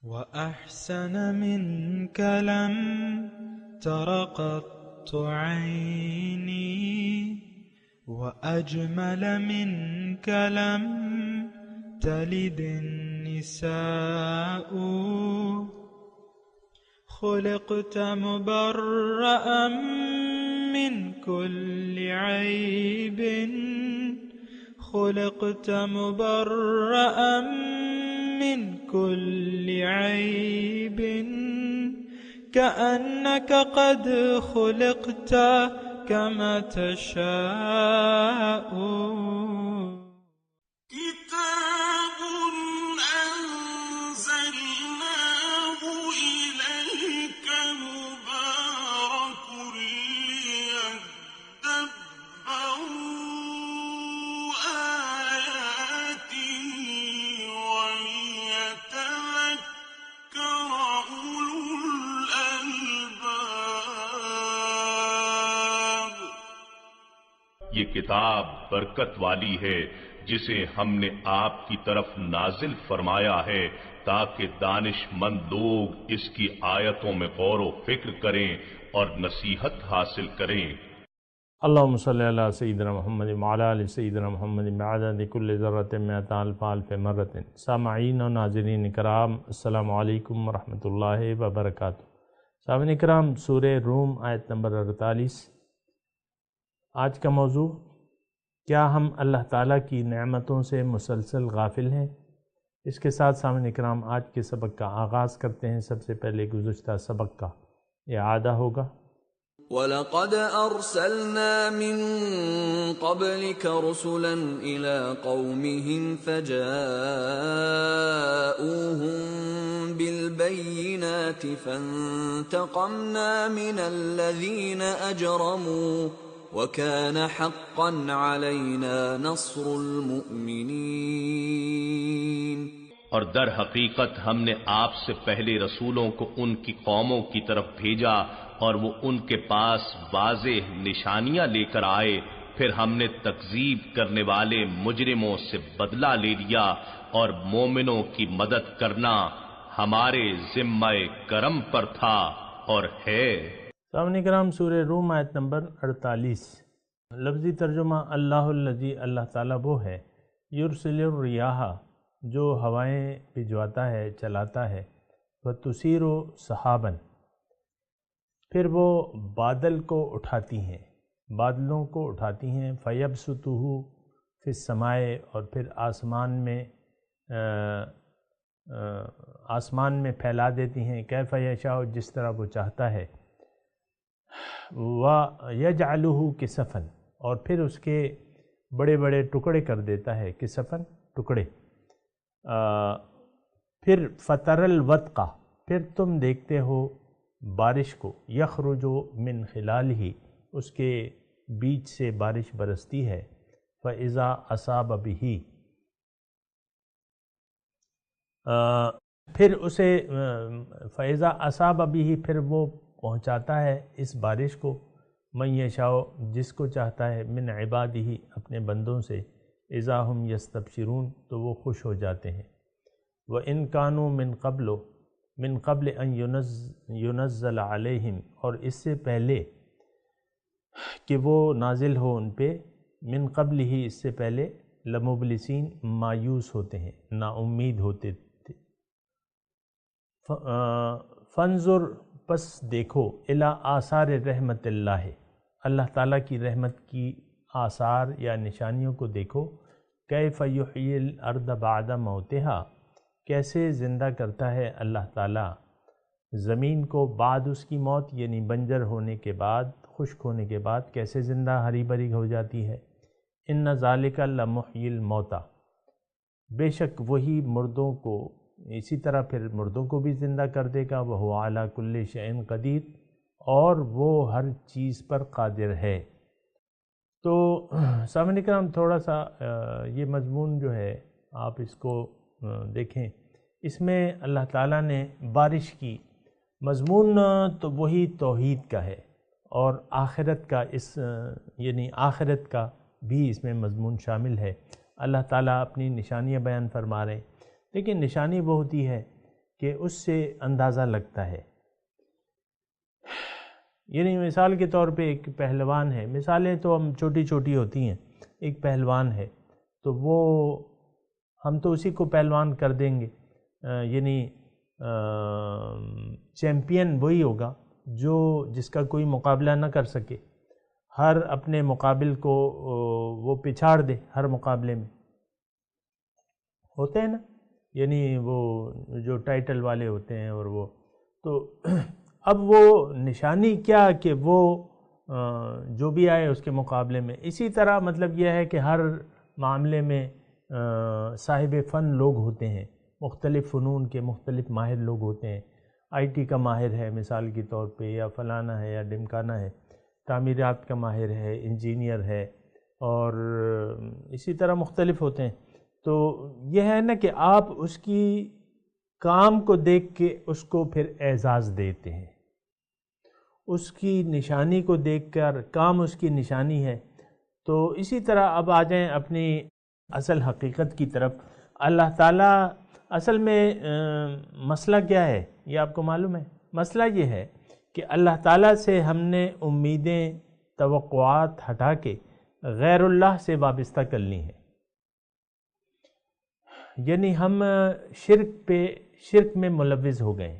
وأحسن منك لم تر قط عيني وأجمل منك لم تلد النساء خلقت مبرأ من كل عيب خلقت مبرأ من كل عيب كأنك قد خلقت كما تشاء كتاب أنزلناه إليك مبارك ليدبروا آياته وليتذكر أولو الألباب۔ یہ کتاب برکت والی ہے جسے ہم نے آپ کی طرف نازل فرمایا ہے تاکہ دانش مند لوگ اس کی آیتوں میں غور و فکر کریں اور نصیحت حاصل کریں۔ اللہم صلی علی سیدنا محمد وعلی آل سیدنا محمد بعدد کل ذرۃ مئۃ الف الف مرۃ۔ سامعین و ناظرین کرام، السلام علیکم ورحمۃ اللہ وبرکاتہ۔ سامعین کرام، سورہ روم آیت نمبر 48۔ آج کا موضوع، کیا ہم اللہ تعالیٰ کی نعمتوں سے مسلسل غافل ہیں؟ اس کے ساتھ سامعین اکرام آج کے سبق کا آغاز کرتے ہیں۔ سب سے پہلے گزشتہ سبق کا اعادہ ہوگا۔ وَلَقَدْ أَرْسَلْنَا مِن قَبْلِكَ رُسُلًا إِلَىٰ قَوْمِهِمْ فَجَاءُوهُم بِالْبَيِّنَاتِ فَانتَقَمْنَا مِنَ الَّذِينَ أَجْرَمُوا وَكَانَ حَقًّا عَلَيْنَا نَصْرُ الْمُؤْمِنِينَ۔ اور در حقیقت ہم نے آپ سے پہلے رسولوں کو ان کی قوموں کی طرف بھیجا اور وہ ان کے پاس واضح نشانیاں لے کر آئے، پھر ہم نے تکذیب کرنے والے مجرموں سے بدلہ لے لیا، اور مومنوں کی مدد کرنا ہمارے ذمہ کرم پر تھا اور ہے۔ سامعین کرام، سورہ روم آیت نمبر 48۔ لفظی ترجمہ، اللہ الذی، اللہ تعالیٰ وہ ہے، یرسل الریاح، جو ہوائیں بھجواتا ہے، چلاتا ہے، وتثیر سحاباً، پھر وہ بادل کو اٹھاتی ہیں، بادلوں کو اٹھاتی ہیں، فیبسطہ فی السماء، اور پھر آسمان میں پھیلا دیتی ہیں، کیف یشاء، جس طرح وہ چاہتا ہے، وَيَجْعَلُهُ كِسَفًا، اور پھر اس کے بڑے بڑے ٹکڑے کر دیتا ہے، کسفن ٹکڑے۔ پھر فَتَرَ الْوَدْقَ، پھر تم دیکھتے ہو بارش کو، یخرج من خلالہ، اس کے بیچ سے بارش برستی ہے، فَإِذَا أَصَابَ بِهِ، پھر اسے فَإِذَا أَصَابَ بِهِ، پھر وہ پہنچاتا ہے اس بارش کو، من یشاء، جس کو چاہتا ہے، من عبادہ، اپنے بندوں سے، اذا ہم یستبشرون، تو وہ خوش ہو جاتے ہیں۔ وَإِن كَانُوا من قبل ان ينزل علیہم، اور اس سے پہلے کہ وہ نازل ہو ان پہ، من قبل ہی، اس سے پہلے، لمبلسین، مایوس ہوتے ہیں، نا امید ہوتے تھے۔ فانظر، پس دیکھو، الی آثار رحمت اللہ، اللہ تعالیٰ کی رحمت کی آثار یا نشانیوں کو دیکھو، کیف یحیی الارض بعد موتہا، کیسے زندہ کرتا ہے اللہ تعالیٰ زمین کو بعد اس کی موت، یعنی بنجر ہونے کے بعد، خشک ہونے کے بعد کیسے زندہ ہری بھری ہو جاتی ہے۔ ان ذالک لمحیی الموتى، بے شک وہی مردوں کو اسی طرح پھر مردوں کو بھی زندہ کر دے گا، وہو علی کل شیء قدیر، اور وہ ہر چیز پر قادر ہے۔ تو سامعین کرام، تھوڑا سا یہ مضمون جو ہے آپ اس کو دیکھیں، اس میں اللہ تعالیٰ نے بارش کی مضمون تو وہی توحید کا ہے، اور آخرت کا یعنی آخرت کا بھی اس میں مضمون شامل ہے۔ اللہ تعالیٰ اپنی نشانیاں بیان فرما رہے ہیں، لیکن نشانی وہ ہوتی ہے کہ اس سے اندازہ لگتا ہے. یعنی مثال کے طور پہ ایک پہلوان ہے، مثالیں تو ہم چھوٹی چھوٹی ہوتی ہیں. ایک پہلوان ہے تو وہ ہم تو اسی کو پہلوان کر دیں گے، یعنی چیمپئن وہی ہوگا جس کا کوئی مقابلہ نہ کر سکے، ہر اپنے مقابل کو وہ پچھاڑ دے. ہر مقابلے میں ہوتے ہیں نا، یعنی وہ جو ٹائٹل والے ہوتے ہیں، اور وہ تو اب وہ نشانی کیا کہ وہ جو بھی آئے اس کے مقابلے میں. اسی طرح مطلب یہ ہے کہ ہر معاملے میں صاحب فن لوگ ہوتے ہیں، مختلف فنون کے مختلف ماہر لوگ ہوتے ہیں. آئی ٹی کا ماہر ہے مثال کے طور پہ، یا فلانا ہے یا ڈمکانا ہے، تعمیرات کا ماہر ہے، انجینئر ہے، اور اسی طرح مختلف ہوتے ہیں. تو یہ ہے نا کہ آپ اس کی کام کو دیکھ کے اس کو پھر اعزاز دیتے ہیں، اس کی نشانی کو دیکھ کر کام اس کی نشانی ہے. تو اسی طرح اب آ جائیں اپنی اصل حقیقت کی طرف. اللہ تعالیٰ اصل میں مسئلہ کیا ہے یہ آپ کو معلوم ہے؟ مسئلہ یہ ہے کہ اللہ تعالیٰ سے ہم نے امیدیں، توقعات ہٹا کے غیر اللہ سے وابستہ کر لی ہیں. یعنی ہم شرک میں ملوث ہو گئے ہیں.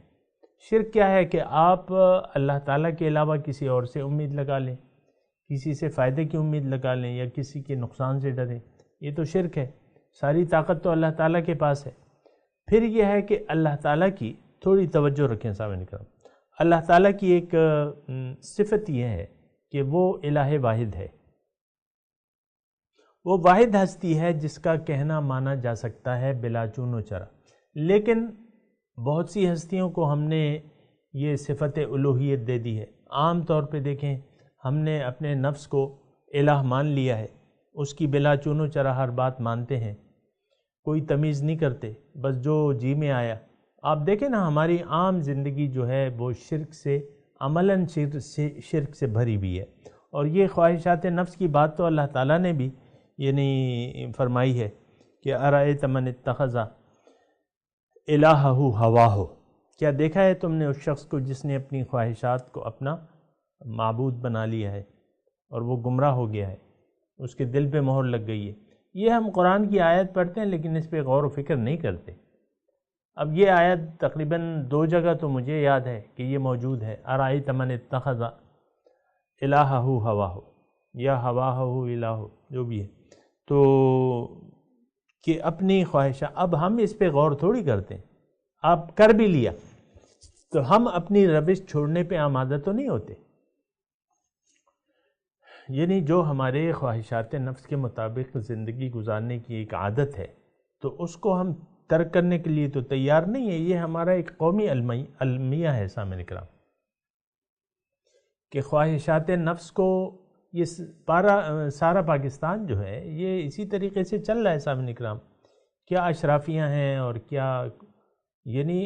شرک کیا ہے کہ آپ اللہ تعالیٰ کے علاوہ کسی اور سے امید لگا لیں، کسی سے فائدے کی امید لگا لیں، یا کسی کے نقصان سے ڈریں. یہ تو شرک ہے. ساری طاقت تو اللہ تعالیٰ کے پاس ہے. پھر یہ ہے کہ اللہ تعالیٰ کی تھوڑی توجہ رکھیں سامنے کرم. اللہ تعالیٰ کی ایک صفت یہ ہے کہ وہ الہ واحد ہے. وہ واحد ہستی ہے جس کا کہنا مانا جا سکتا ہے بلا چون و چرا. لیکن بہت سی ہستیوں کو ہم نے یہ صفت الوہیت دے دی ہے. عام طور پہ دیکھیں، ہم نے اپنے نفس کو الہ مان لیا ہے، اس کی بلا چون و چرا ہر بات مانتے ہیں، کوئی تمیز نہیں کرتے، بس جو جی میں آیا. آپ دیکھیں نا، ہماری عام زندگی جو ہے وہ شرک سے، عملاً شرک سے بھری بھی ہے. اور یہ خواہشات نفس کی بات تو اللہ تعالیٰ نے بھی یعنی فرمائی ہے کہ ارأیت من اتخذ الہہ ہواہ. کیا دیکھا ہے تم نے اس شخص کو جس نے اپنی خواہشات کو اپنا معبود بنا لیا ہے اور وہ گمراہ ہو گیا ہے، اس کے دل پہ مہر لگ گئی ہے. یہ ہم قرآن کی آیت پڑھتے ہیں لیکن اس پہ غور و فکر نہیں کرتے. اب یہ آیت تقریباً 2 جگہ تو مجھے یاد ہے کہ یہ موجود ہے، ارأیت من اتخذ الہہ ہواہ یا ہواہ الہ، جو بھی ہے. تو کہ اپنی خواہشہ، اب ہم اس پہ غور تھوڑی کرتے ہیں. آپ کر بھی لیا تو ہم اپنی روش چھوڑنے پہ آمادہ تو نہیں ہوتے. یعنی جو ہمارے خواہشات نفس کے مطابق زندگی گزارنے کی ایک عادت ہے تو اس کو ہم ترک کرنے کے لیے تو تیار نہیں ہے. یہ ہمارا ایک قومی المیہ ہے سامعین کرام کہ خواہشات نفس کو، یہ سارا پاکستان جو ہے یہ اسی طریقے سے چل رہا ہے سامعین کرام. کیا اشرافیاں ہیں اور کیا یعنی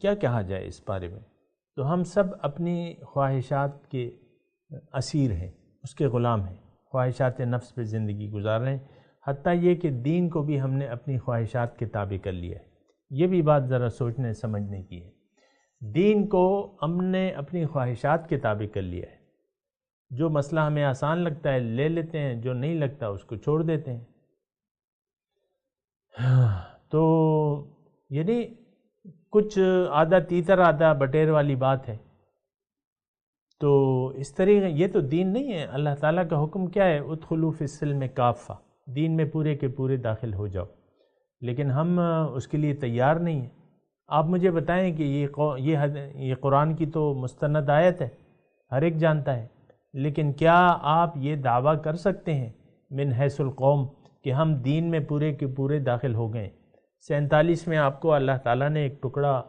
کیا کہا جائے اس بارے میں. تو ہم سب اپنی خواہشات کے اسیر ہیں، اس کے غلام ہیں، خواہشات نفس پہ زندگی گزار رہے ہیں. حتیٰ یہ کہ دین کو بھی ہم نے اپنی خواہشات کے تابع کر لیا ہے. یہ بھی بات ذرا سوچنے سمجھنے کی ہے. دین کو ہم نے اپنی خواہشات کے تابع کر لیا ہے. جو مسئلہ ہمیں آسان لگتا ہے لے لیتے ہیں، جو نہیں لگتا اس کو چھوڑ دیتے ہیں. تو یعنی کچھ آدھا تیتر آدھا بٹیر والی بات ہے. تو اس طریقے یہ تو دین نہیں ہے. اللہ تعالیٰ کا حکم کیا ہے؟ ادخلوا فی السلم کافہ، دین میں پورے کے پورے داخل ہو جاؤ. لیکن ہم اس کے لیے تیار نہیں ہیں. آپ مجھے بتائیں کہ یہ قرآن کی تو مستند آیت ہے، ہر ایک جانتا ہے. لیکن کیا آپ یہ دعویٰ کر سکتے ہیں من حیث القوم کہ ہم دین میں پورے کے پورے داخل ہو گئے؟ 47 میں آپ کو اللہ تعالیٰ نے ایک ٹکڑا،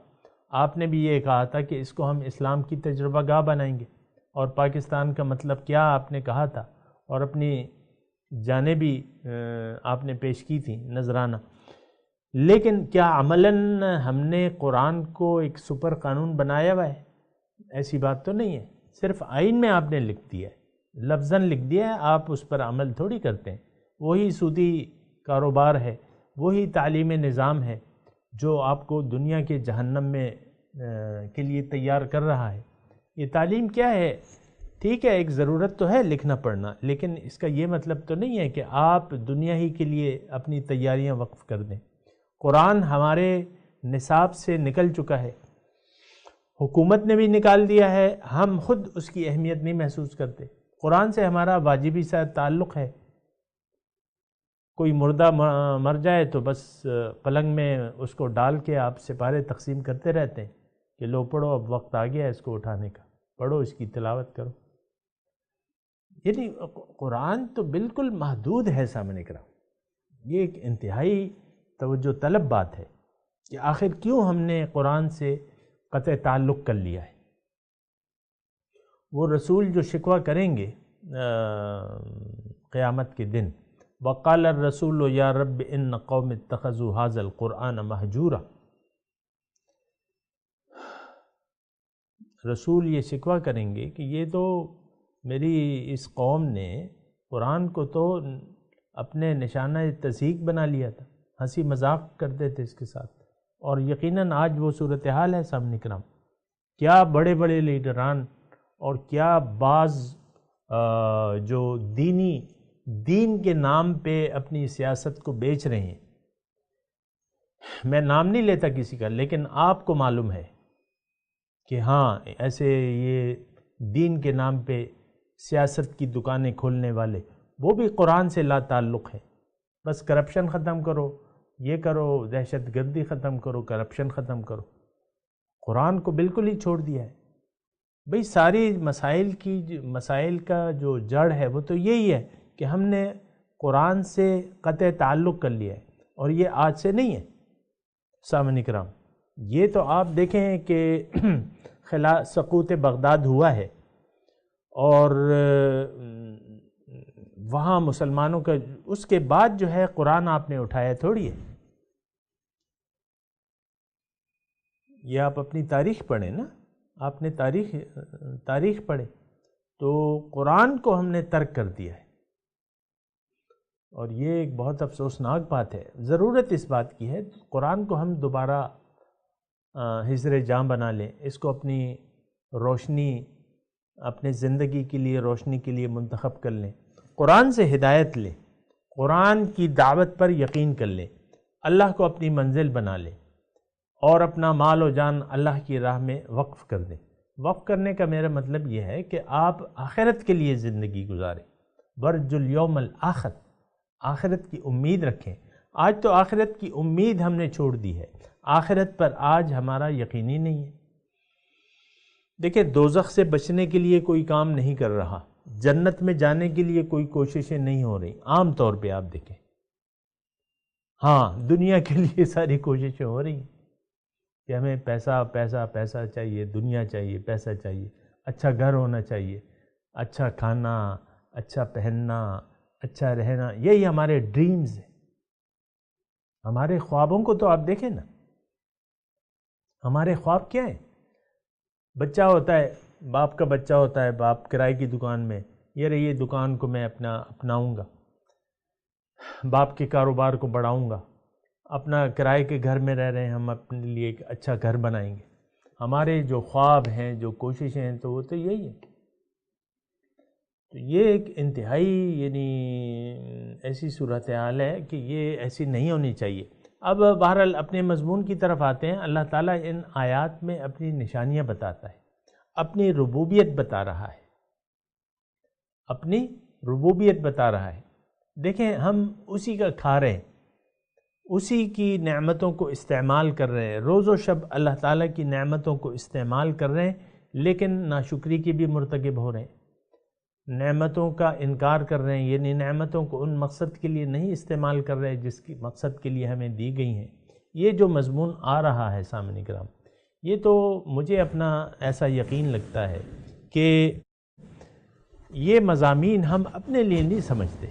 آپ نے بھی یہ کہا تھا کہ اس کو ہم اسلام کی تجربہ گاہ بنائیں گے، اور پاکستان کا مطلب کیا آپ نے کہا تھا، اور اپنی جانیں بھی آپ نے پیش کی تھی نذرانہ. لیکن کیا عملاً ہم نے قرآن کو ایک سپر قانون بنایا ہوا ہے؟ ایسی بات تو نہیں ہے. صرف آئین میں آپ نے لکھ دیا ہے، لفظاً لکھ دیا ہے، آپ اس پر عمل تھوڑی کرتے ہیں. وہی سودی کاروبار ہے، وہی تعلیمی نظام ہے، جو آپ کو دنیا کے جہنم میں کے لیے تیار کر رہا ہے۔ یہ تعلیم کیا ہے؟ ٹھیک ہے، ایک ضرورت تو ہے لکھنا پڑھنا، لیکن اس کا یہ مطلب تو نہیں ہے کہ آپ دنیا ہی کے لیے اپنی تیاریاں وقف کر دیں۔ قرآن ہمارے نصاب سے نکل چکا ہے، حکومت نے بھی نکال دیا ہے، ہم خود اس کی اہمیت نہیں محسوس کرتے۔ قرآن سے ہمارا واجبی سا تعلق ہے، کوئی مردہ مر جائے تو بس پلنگ میں اس کو ڈال کے آپ سپارے تقسیم کرتے رہتے ہیں کہ لو پڑھو، اب وقت آ گیا اس کو اٹھانے کا، پڑھو، اس کی تلاوت کرو۔ یعنی قرآن تو بالکل محدود ہے سامنے کرام۔ یہ ایک انتہائی توجہ طلب بات ہے کہ آخر کیوں ہم نے قرآن سے قطع تعلق کر لیا ہے۔ وہ رسول جو شکوہ کریں گے قیامت کے دن، وقال الرسول یا رب ان قوم اتخذوا هذا القرآن مہجورا، رسول یہ شکوہ کریں گے کہ یہ تو میری اس قوم نے قرآن کو تو اپنے نشانہ تضحیک بنا لیا تھا، ہنسی مذاق کرتے تھے اس کے ساتھ، اور یقیناً آج وہ صورتحال ہے سامنے کرام۔ کیا بڑے بڑے لیڈران اور کیا بعض جو دین کے نام پہ اپنی سیاست کو بیچ رہے ہیں، میں نام نہیں لیتا کسی کا، لیکن آپ کو معلوم ہے کہ ہاں ایسے یہ دین کے نام پہ سیاست کی دکانیں کھولنے والے، وہ بھی قرآن سے لا تعلق ہے۔ بس کرپشن ختم کرو، یہ کرو، دہشت گردی ختم کرو، کرپشن ختم کرو، قرآن کو بالکل ہی چھوڑ دیا ہے۔ بھئی ساری مسائل کا جو جڑ ہے وہ تو یہی ہے کہ ہم نے قرآن سے قطع تعلق کر لیا ہے، اور یہ آج سے نہیں ہے سامعین کرام۔ یہ تو آپ دیکھیں کہ سقوط بغداد ہوا ہے، اور وہاں مسلمانوں کا اس کے بعد جو ہے قرآن آپ نے اٹھایا تھوڑی ہے۔ یہ آپ اپنی تاریخ پڑھیں نا، آپ نے تاریخ پڑھے تو قرآن کو ہم نے ترک کر دیا ہے، اور یہ ایک بہت افسوسناک بات ہے۔ ضرورت اس بات کی ہے قرآن کو ہم دوبارہ حضر جاں بنا لیں، اس کو اپنی روشنی، اپنے زندگی کے لیے روشنی کے لیے منتخب کر لیں، قرآن سے ہدایت لیں، قرآن کی دعوت پر یقین کر لیں، اللہ کو اپنی منزل بنا لیں، اور اپنا مال و جان اللہ کی راہ میں وقف کر دیں۔ وقف کرنے کا میرا مطلب یہ ہے کہ آپ آخرت کے لیے زندگی گزاریں، ورج الیوم الآخر، آخرت کی امید رکھیں۔ آج تو آخرت کی امید ہم نے چھوڑ دی ہے، آخرت پر آج ہمارا یقین ہی نہیں ہے۔ دیکھیں، دوزخ سے بچنے کے لیے کوئی کام نہیں کر رہا، جنت میں جانے کے لیے کوئی کوششیں نہیں ہو رہی، عام طور پہ آپ دیکھیں۔ ہاں، دنیا کے لیے ساری کوششیں ہو رہی ہیں کہ ہمیں پیسہ پیسہ پیسہ چاہیے، دنیا چاہیے، پیسہ چاہیے، اچھا گھر ہونا چاہیے، اچھا کھانا، اچھا پہننا، اچھا رہنا، یہی ہمارے ڈریمز ہیں۔ ہمارے خوابوں کو تو آپ دیکھیں نا، ہمارے خواب کیا ہیں؟ بچہ ہوتا ہے، باپ کا بچہ ہوتا ہے، باپ کرائے کی دکان میں، یہ دکان کو میں اپناؤں گا، باپ کے کاروبار کو بڑھاؤں گا، اپنا کرائے کے گھر میں رہ رہے ہیں، ہم اپنے لیے ایک اچھا گھر بنائیں گے۔ ہمارے جو خواب ہیں، جو کوششیں ہیں، تو وہ تو یہی ہے۔ تو یہ ایک انتہائی یعنی ایسی صورتحال ہے کہ یہ ایسی نہیں ہونی چاہیے۔ اب بہرحال اپنے مضمون کی طرف آتے ہیں۔ اللہ تعالیٰ ان آیات میں اپنی نشانیاں بتاتا ہے، اپنی ربوبیت بتا رہا ہے، اپنی ربوبیت بتا رہا ہے۔ دیکھیں، ہم اسی کا کھا رہے ہیں، اسی کی نعمتوں کو استعمال کر رہے ہیں، روز و شب اللہ تعالیٰ کی نعمتوں کو استعمال کر رہے ہیں، لیکن ناشکری کی بھی مرتکب ہو رہے ہیں، نعمتوں کا انکار کر رہے ہیں، یعنی نعمتوں کو ان مقصد کے لیے نہیں استعمال کر رہے جس کی مقصد کے لیے ہمیں دی گئی ہیں۔ یہ جو مضمون آ رہا ہے سامعین کرام، یہ تو مجھے اپنا ایسا یقین لگتا ہے کہ یہ مضامین ہم اپنے لیے نہیں سمجھتے۔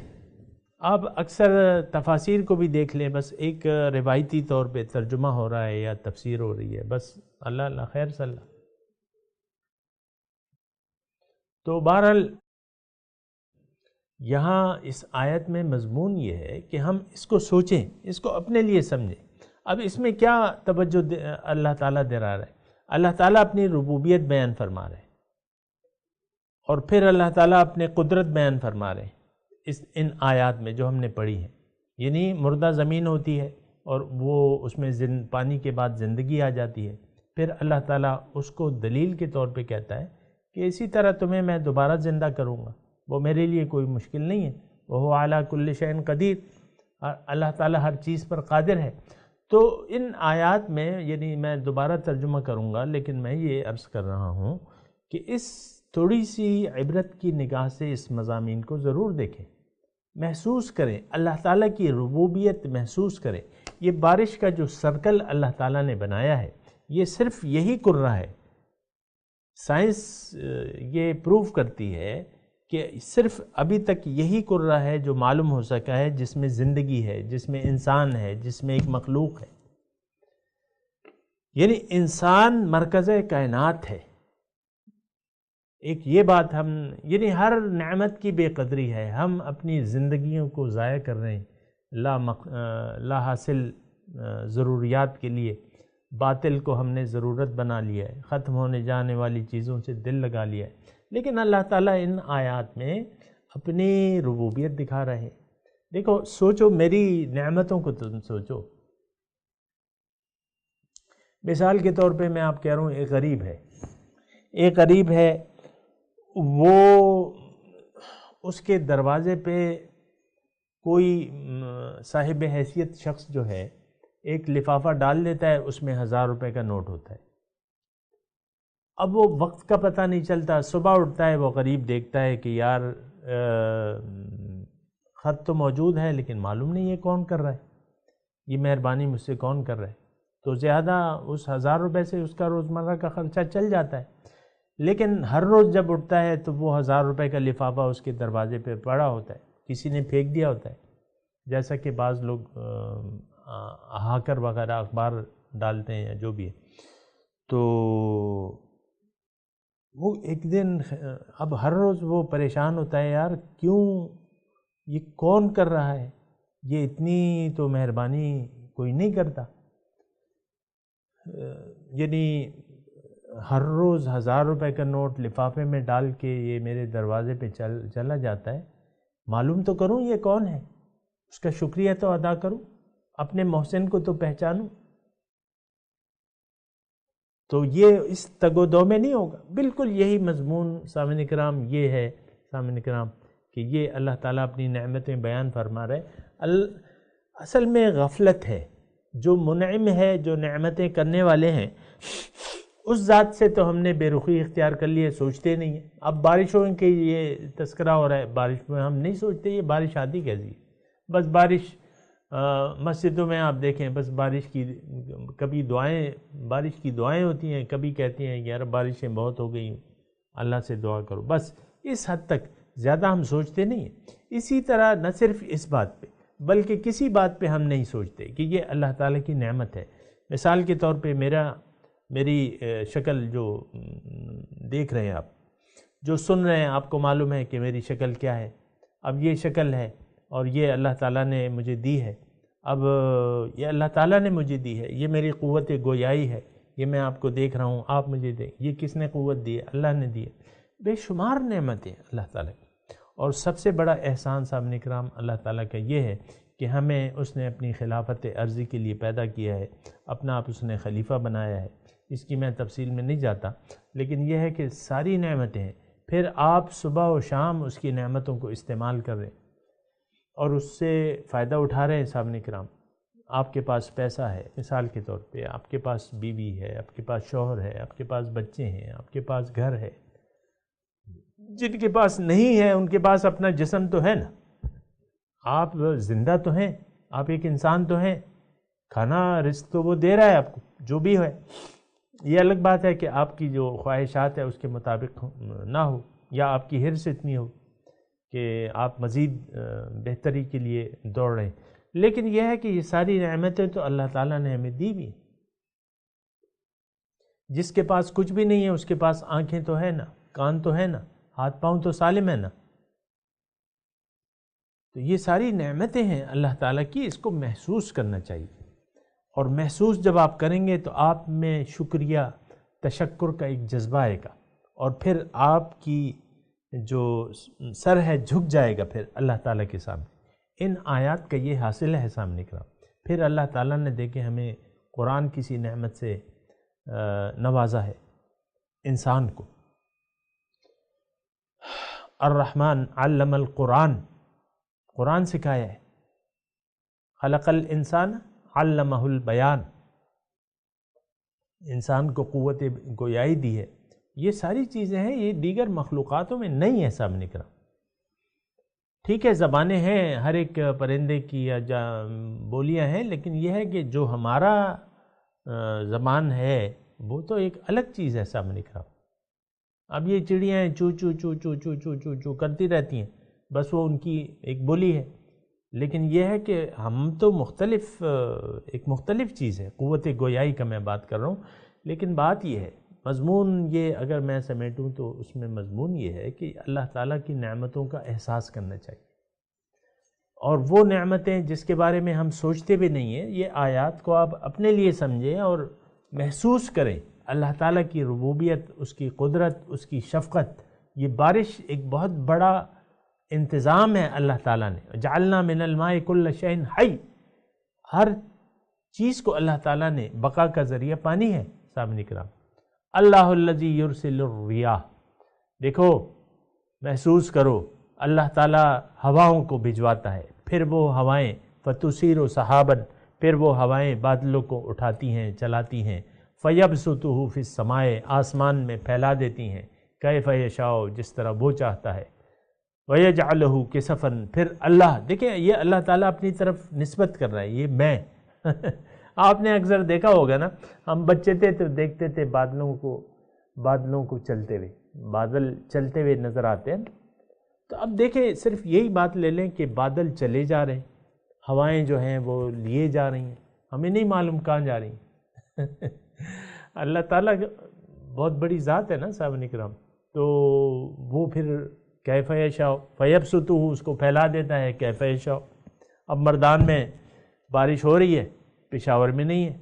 آپ اکثر تفاسیر کو بھی دیکھ لیں، بس ایک روایتی طور پہ ترجمہ ہو رہا ہے یا تفسیر ہو رہی ہے، بس اللہ اللہ خیر صلی اللہ۔ تو بہرحال یہاں اس آیت میں مضمون یہ ہے کہ ہم اس کو سوچیں، اس کو اپنے لیے سمجھیں۔ اب اس میں کیا توجہ اللہ تعالیٰ دے رہا ہے؟ اللہ تعالیٰ اپنی ربوبیت بیان فرما رہے ہیں، اور پھر اللہ تعالیٰ اپنے قدرت بیان فرما رہے ہیں ان آیات میں جو ہم نے پڑھی ہیں. یعنی مردہ زمین ہوتی ہے اور وہ اس میں پانی کے بعد زندگی آ جاتی ہے، پھر اللہ تعالیٰ اس کو دلیل کے طور پہ کہتا ہے کہ اسی طرح تمہیں میں دوبارہ زندہ کروں گا، وہ میرے لیے کوئی مشکل نہیں ہے. وہ اعلیٰ کل شیء قدیر، اللہ تعالیٰ ہر چیز پر قادر ہے. تو ان آیات میں، یعنی میں دوبارہ ترجمہ کروں گا، لیکن میں یہ عرض کر رہا ہوں کہ اس تھوڑی سی عبرت کی نگاہ سے اس مضامین کو ضرور دیکھیں، محسوس کریں، اللہ تعالیٰ کی ربوبیت محسوس کریں. یہ بارش کا جو سرکل اللہ تعالیٰ نے بنایا ہے، یہ صرف یہی کرہ ہے. سائنس یہ پروف کرتی ہے کہ صرف ابھی تک یہی کرہ ہے جو معلوم ہو سکا ہے جس میں زندگی ہے، جس میں انسان ہے، جس میں ایک مخلوق ہے. یعنی انسان مرکز کائنات ہے. ایک یہ بات ہم، یعنی ہر نعمت کی بے قدری ہے. ہم اپنی زندگیوں کو ضائع کر رہے ہیں لا حاصل ضروریات کے لیے. باطل کو ہم نے ضرورت بنا لیا ہے، ختم ہونے جانے والی چیزوں سے دل لگا لیا ہے. لیکن اللہ تعالیٰ ان آیات میں اپنی ربوبیت دکھا رہے ہیں. دیکھو، سوچو، میری نعمتوں کو تم سوچو. مثال کے طور پہ میں آپ کہہ رہا ہوں، ایک غریب ہے، وہ اس کے دروازے پہ کوئی صاحب حیثیت شخص جو ہے ایک لفافہ ڈال دیتا ہے، اس میں 1000 روپے کا نوٹ ہوتا ہے. اب وہ وقت کا پتہ نہیں چلتا. صبح اٹھتا ہے، وہ غریب دیکھتا ہے کہ یار خط تو موجود ہے لیکن معلوم نہیں ہے کون کر رہا ہے، یہ مہربانی مجھ سے کون کر رہا ہے. تو زیادہ اس 1000 روپے سے اس کا روزمرہ کا خرچہ چل جاتا ہے. لیکن ہر روز جب اٹھتا ہے تو وہ 1000 روپے کا لفافہ اس کے دروازے پہ پڑا ہوتا ہے، کسی نے پھینک دیا ہوتا ہے. جیسا کہ بعض لوگ ہاکر وغیرہ اخبار ڈالتے ہیں یا جو بھی ہے. تو وہ ایک دن، اب ہر روز وہ پریشان ہوتا ہے، یار کیوں، یہ کون کر رہا ہے، یہ اتنی تو مہربانی کوئی نہیں کرتا. یعنی ہر روز 1000 روپے کا نوٹ لفافے میں ڈال کے یہ میرے دروازے پہ چلا جاتا ہے، معلوم تو کروں یہ کون ہے، اس کا شکریہ تو ادا کروں، اپنے محسن کو تو پہچانوں. تو یہ اس تگ و دو میں نہیں ہوگا. بالکل یہی مضمون سامعین کرام یہ ہے سامعین کرام کہ یہ اللہ تعالیٰ اپنی نعمتیں بیان فرما رہے. اصل میں غفلت ہے. جو منعم ہے، جو نعمتیں کرنے والے ہیں، اس ذات سے تو ہم نے بے رخی اختیار کر لی ہے، سوچتے نہیں ہیں. اب بارشوں کے یہ تذکرہ ہو رہا ہے، بارش میں ہم نہیں سوچتے یہ بارش آتی کیسی ہے. بس بارش، مسجدوں میں آپ دیکھیں، بس بارش کی کبھی بارش کی دعائیں ہوتی ہیں، کبھی کہتی ہیں کہ یار بارشیں بہت ہو گئی، اللہ سے دعا کرو. بس اس حد تک، زیادہ ہم سوچتے نہیں ہیں. اسی طرح نہ صرف اس بات پہ بلکہ کسی بات پہ ہم نہیں سوچتے کہ یہ اللہ تعالیٰ کی نعمت ہے. مثال کے طور پہ میری شکل جو دیکھ رہے ہیں آپ، جو سن رہے ہیں، آپ کو معلوم ہے کہ میری شکل کیا ہے. اب یہ شکل ہے اور یہ اللہ تعالیٰ نے مجھے دی ہے. اب یہ اللہ تعالیٰ نے مجھے دی ہے، یہ میری قوت گویائی ہے، یہ میں آپ کو دیکھ رہا ہوں، آپ مجھے یہ کس نے قوت دی ہے؟ اللہ نے دی ہے. بے شمار نعمتیں اللہ تعالیٰ کی. اور سب سے بڑا احسان سامعین کرام اللہ تعالیٰ کا یہ ہے کہ ہمیں اس نے اپنی خلافت عرضی کے لیے پیدا کیا ہے، اپنا آپ اس نے خلیفہ بنایا ہے. اس کی میں تفصیل میں نہیں جاتا، لیکن یہ ہے کہ ساری نعمتیں ہیں. پھر آپ صبح و شام اس کی نعمتوں کو استعمال کر رہے ہیں اور اس سے فائدہ اٹھا رہے ہیں. سامعین کرام، آپ کے پاس پیسہ ہے، مثال کے طور پہ آپ کے پاس بیوی ہے، آپ کے پاس شوہر ہے، آپ کے پاس بچے ہیں، آپ کے پاس گھر ہے. جن کے پاس نہیں ہے ان کے پاس اپنا جسم تو ہے نا، آپ زندہ تو ہیں، آپ ایک انسان تو ہیں، کھانا رزق تو وہ دے رہا ہے آپ کو جو بھی ہے. یہ الگ بات ہے کہ آپ کی جو خواہشات ہے اس کے مطابق نہ ہو، یا آپ کی حرص اتنی ہو کہ آپ مزید بہتری کے لیے دوڑ رہے ہیں. لیکن یہ ہے کہ یہ ساری نعمتیں تو اللہ تعالیٰ نے ہمیں دی بھی. جس کے پاس کچھ بھی نہیں ہے اس کے پاس آنکھیں تو ہے نا، کان تو ہے نا، ہاتھ پاؤں تو سالم ہے نا. تو یہ ساری نعمتیں ہیں اللہ تعالیٰ کی، اس کو محسوس کرنا چاہیے. اور محسوس جب آپ کریں گے تو آپ میں شکریہ تشکر کا ایک جذبہ آئے گا، اور پھر آپ کی جو سر ہے جھک جائے گا پھر اللہ تعالیٰ کے سامنے۔ ان آیات کا یہ حاصل ہے سامنے کرام۔ پھر اللہ تعالیٰ نے دیکھے ہمیں قرآن کسی نعمت سے نوازا ہے انسان کو۔ الرحمن علم القرآن، قرآن سکھایا ہے۔ خلق الانسان علمہ البیان، انسان کو قوت گویائی دی ہے۔ یہ ساری چیزیں ہیں، یہ دیگر مخلوقاتوں میں نہیں ہے سامنے کرام۔ ٹھیک ہے زبانیں ہیں ہر ایک پرندے کی یا بولیاں ہیں، لیکن یہ ہے کہ جو ہمارا زبان ہے وہ تو ایک الگ چیز ہے سامنے کرام۔ اب یہ چڑیاں چو چو چو چو چو چو چو چو کرتی رہتی ہیں، بس وہ ان کی ایک بولی ہے، لیکن یہ ہے کہ ہم تو ایک مختلف چیز ہے، قوت گویائی کا میں بات کر رہا ہوں۔ لیکن بات یہ ہے، مضمون یہ اگر میں سمیٹوں تو اس میں مضمون یہ ہے کہ اللہ تعالیٰ کی نعمتوں کا احساس کرنا چاہیے، اور وہ نعمتیں جس کے بارے میں ہم سوچتے بھی نہیں ہیں، یہ آیات کو آپ اپنے لیے سمجھیں اور محسوس کریں اللہ تعالیٰ کی ربوبیت، اس کی قدرت، اس کی شفقت۔ یہ بارش ایک بہت بڑا انتظام ہے اللہ تعالیٰ نے۔ جعلنا من الماء کل شیء حی، ہر چیز کو اللہ تعالیٰ نے، بقا کا ذریعہ پانی ہے سامنے کرام۔ اللہ الذی یرسل الریاح، دیکھو محسوس کرو اللہ تعالیٰ ہواؤں کو بھجواتا ہے، پھر وہ ہوائیں فتثیر سحابا، پھر وہ ہوائیں بادلوں کو اٹھاتی ہیں، چلاتی ہیں، فیبسطہ فی السماء، آسمان میں پھیلا دیتی ہیں، کیف یشاء، جس طرح وہ چاہتا ہے، وَيَجْعَلُهُ كِسَفًا، پھر اللہ دیکھیں یہ اللہ تعالیٰ اپنی طرف نسبت کر رہا ہے، یہ میں آپ نے اکثر دیکھا ہوگا نا، ہم بچے تھے تو دیکھتے تھے بادلوں کو چلتے ہوئے، بادل چلتے ہوئے نظر آتے ہیں۔ تو اب دیکھیں صرف یہی بات لے لیں کہ بادل چلے جا رہے ہیں، ہوائیں جو ہیں وہ لیے جا رہی ہیں، ہمیں نہیں معلوم کہاں جا رہی ہیں۔ اللہ تعالیٰ بہت بڑی ذات ہے نا صاحب اکرام، تو وہ پھر کیف یشاء فیبسطہ، اس کو پھیلا دیتا ہے کیف یشاء۔ اب مردان میں بارش ہو رہی ہے، پشاور میں نہیں ہے،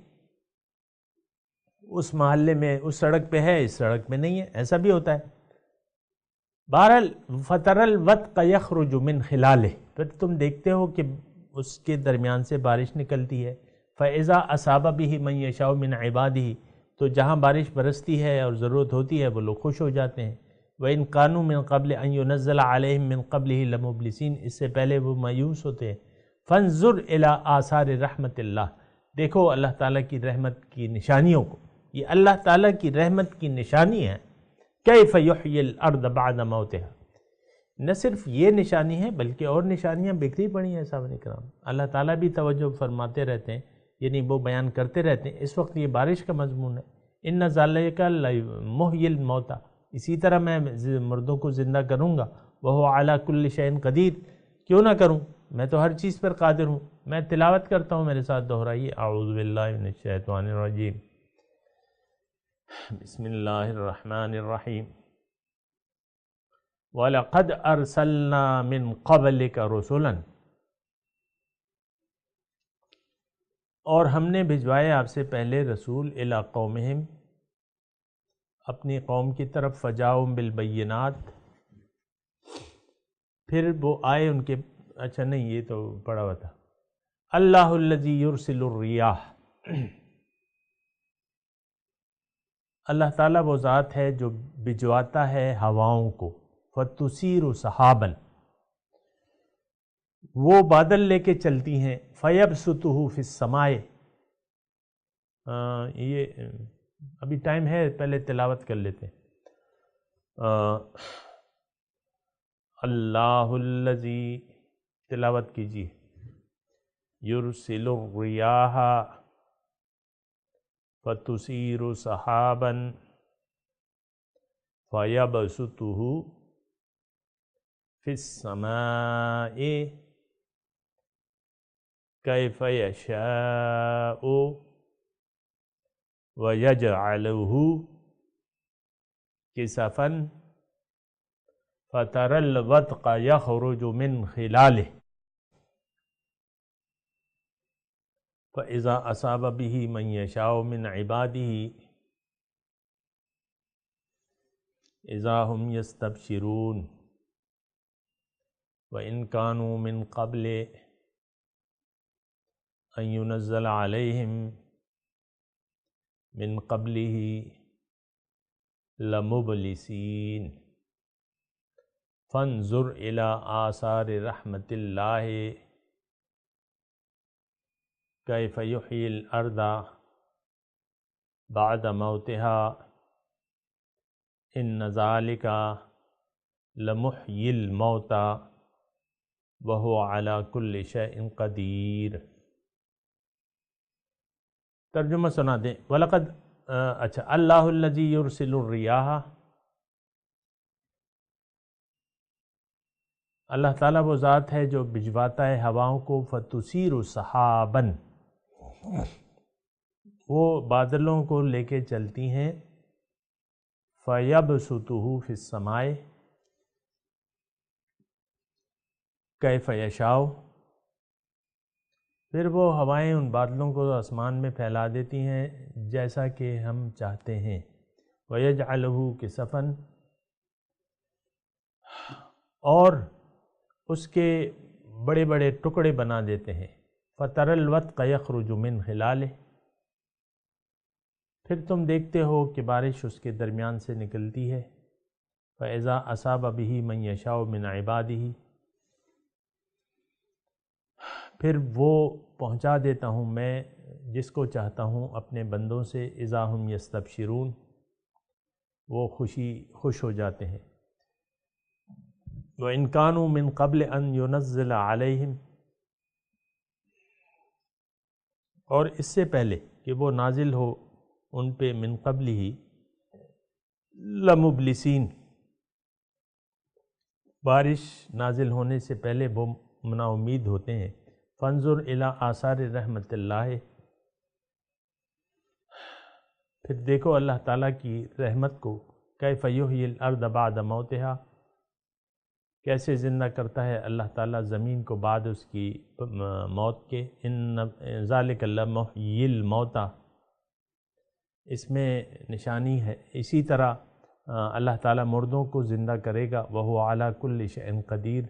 اس محلے میں اس سڑک پہ ہے، اس سڑک میں نہیں ہے، ایسا بھی ہوتا ہے۔ بہرحال فَتَرَى الْوَدْقَ يَخْرُجُ مِنْ خِلَالِهِ، پھر تم دیکھتے ہو کہ اس کے درمیان سے بارش نکلتی ہے۔ فَإِذَا أَصَابَ بِهِ مَن يَشَاءُ مِنْ عِبَادِهِ، تو جہاں بارش برستی ہے اور ضرورت ہوتی ہے وہ لوگ خوش ہو جاتے ہیں۔ وَإِنْ كَانُوا مِنْ قَبْلِ أَنْ يُنَزَّلَ عَلَيْهِمْ مِنْ قَبْلِهِ لَمُبْلِسِينَ، اس سے پہلے وہ مایوس ہوتے ہیں۔ فَانظُرْ إِلَىٰ آثَارِ رحمت اللہ، دیکھو اللہ تعالیٰ کی رحمت کی نشانیوں کو، یہ اللہ تعالیٰ کی رحمت کی نشانی ہے۔ کیف یحیی الارض بعد موتها، نہ صرف یہ نشانی ہے بلکہ اور نشانیاں بکھری پڑی ہیں صاحب کرام۔ اللہ تعالیٰ بھی توجہ فرماتے رہتے ہیں، یعنی وہ بیان کرتے رہتے ہیں۔ اس وقت یہ بارش کا مضمون ہے، ان ذالک لمحیی الموتى، اسی طرح میں مردوں کو زندہ کروں گا، وہو علی کل شیء قدیر، کیوں نہ کروں، میں تو ہر چیز پر قادر ہوں۔ میں تلاوت کرتا ہوں، میرے ساتھ دہرائیے، اعوذ باللہ من الشیطان الرجیم، بسم اللہ الرحمن الرحیم، وَلَقَدْ أَرْسَلْنَا مِنْ قَبْلِكَ رُسُلًا، اور ہم نے بھجوائے آپ سے پہلے رسول الی قومہم، اپنی قوم کی طرف، فجاؤہم بالبینات، پھر وہ آئے ان کے، اچھا نہیں یہ تو پڑھا ہوا تھا، اللہ الذی یرسل الریاح، اللہ تعالیٰ وہ ذات ہے جو بھجواتا ہے ہواؤں کو، فَتُثِيرُ سَحَابًا، وہ بادل لے کے چلتی ہیں، فَيَبْسُطُهُ فِي السَّمَاءِ، یہ ابھی ٹائم ہے، پہلے تلاوت کر لیتے ہیں۔ اللہ الذی، تلاوت کیجیے، یرسل الریاح فَتُثِيرُ سَحَابًا فَيَبْسُطُهُ فِي السَّمَاءِ كَيْفَ يَشَاءُ وَيَجْعَلُهُ كِسَفًا فَتَرَى الْوَدْقَ يَخْرُجُ مِنْ خِلَالِهِ فَإِذَا أَصَابَ بِهِ مَن يَشَاءُ مِنْ عِبَادِهِ إِذَا هُمْ يَسْتَبْشِرُونَ وَإِنْ كَانُوا مِنْ قَبْلِ أَنْ يُنَزَّلَ عَلَيْهِمْ مِنْ قَبْلِهِ لَمُبْلِسِينَ فَانْظُرْ إِلَى آثَارِ رَحْمَةِ اللَّهِ كَيْفَ يُحْيِي الْأَرْضَ بَعْدَ مَوْتِهَا إِنَّ ذَلِكَ لَمُحْيِي الْمَوْتَى وَهُوَ عَلَى كُلِّ شَيْءٍ قَدِيرٌ۔ ترجمہ سنا دیں۔ وَلَقَدْ اللہ الذی یرسل الریاح، اللہ تعالیٰ وہ ذات ہے جو بھجواتا ہے ہواؤں کو، فَتُثِيرُ سَحَابًا، وہ بادلوں کو لے کے چلتی ہیں، فَيَبْسُطُهُ فِي السَّمَاءِ كَيْفَ يَشَاءُ، پھر وہ ہوائیں ان بادلوں کو آسمان میں پھیلا دیتی ہیں جیسا کہ ہم چاہتے ہیں، وَيَجْعَلُهُ كِسَفًا، اور اس کے بڑے بڑے ٹکڑے بنا دیتے ہیں، فَتَرَى الْوَدْقَ يَخْرُجُ مِنْ خِلَالِهِ، پھر تم دیکھتے ہو کہ بارش اس کے درمیان سے نکلتی ہے، فَإِذَا أَصَابَ بِهِ مَن يَشَاءُ مِنْ عِبَادِهِ، پھر وہ پہنچا دیتا ہوں میں جس کو چاہتا ہوں اپنے بندوں سے، اذا ہم یستبشرون، وہ خوش ہو جاتے ہیں، وَإِنْ كَانُوا مِنْ قَبْلِ أَنْ يُنَزِّلَ عَلَيْهِمْ، اور اس سے پہلے کہ وہ نازل ہو ان پہ، من قبل ہی، لَمُبْلِسِينَ، بارش نازل ہونے سے پہلے وہ منا امید ہوتے ہیں، فَانْظُرْ إِلَىٰ آثَارِ رَحْمَةِ اللَّهِ، پھر دیکھو اللہ تعالیٰ کی رحمت کو، كَيْفَ يُحْيِي الْأَرْضَ بَعْدَ مَوْتِهَا، کیسے زندہ کرتا ہے اللہ تعالیٰ زمین کو بعد اس کی موت کے، إِنَّ ذَلِكَ لَمُحْيِي الْمَوْتَى، اس میں نشانی ہے، اسی طرح اللہ تعالیٰ مردوں کو زندہ کرے گا، وَهُوَ عَلَى كُلِّ شَيْءٍ قَدِيرٌ،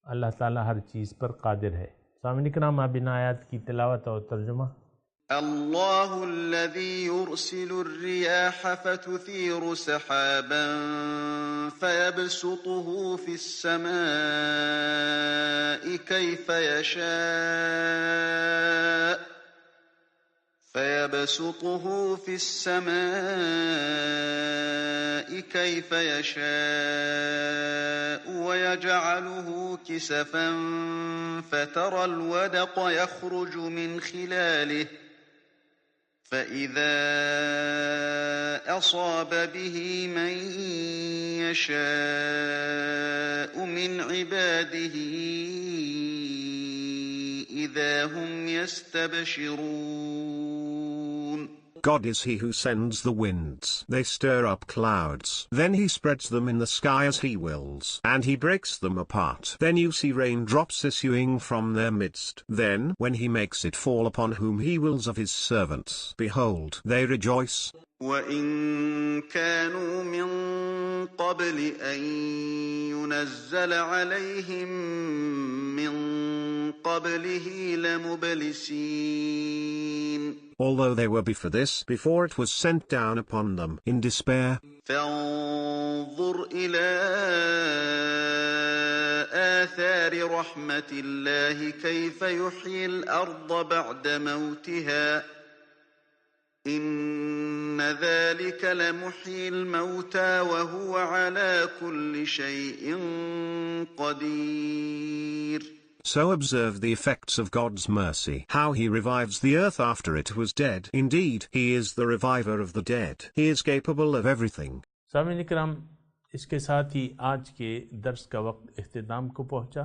اللہ تعالیٰ ہر چیز پر قادر ہے۔ سامعین کرام، اب ان آیات کی تلاوت اور ترجمہ۔ اللہ الذی یرسل الریاح فتثیر سحابا فیبسطه فی السماء کیف یشاء ويجعله كسفا فترى الودق يخرج من خلاله فإذا أصاب به من يشاء من عباده إذا هم يستبشرون۔ God is he who sends the winds. They stir up clouds. Then he spreads them in the sky as he wills. And he breaks them apart. Then you see raindrops issuing from their midst. Then, when he makes it fall upon whom he wills of his servants, behold, they rejoice. وَإِن كَانُوا مِن قَبْلِ أَن يُنَزَّلَ عَلَيْهِم مِّن قَبْلِهِ لَمُبْلِسِينَ، Although they were before this, before it was sent down upon them, in despair. فَانظُرْ إِلَىٰ آثَارِ رَحْمَةِ اللَّهِ كَيْفَ يُحْيِي الْأَرْضَ بَعْدَ مَوْتِهَا إِنَّ ذَلِكَ لَمُحْيِي الْمَوْتَى وَهُوَ عَلَى كُلِّ شَيْءٍ قَدِيرٌ۔ So observe the effects of God's mercy, how he revives the earth after it was dead. Indeed, he is the reviver of the dead. He is capable of everything. سامعین کرام، اس کے ساتھ ہی آج کے درس کا وقت اختتام کو پہنچا۔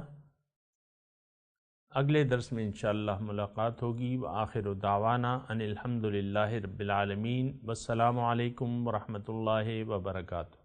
اگلے درس میں انشاءاللہ ملاقات ہوگی۔ وآخر دعوانا ان الحمدللہ رب العالمین، والسلام علیکم ورحمۃ اللہ وبرکاتہ۔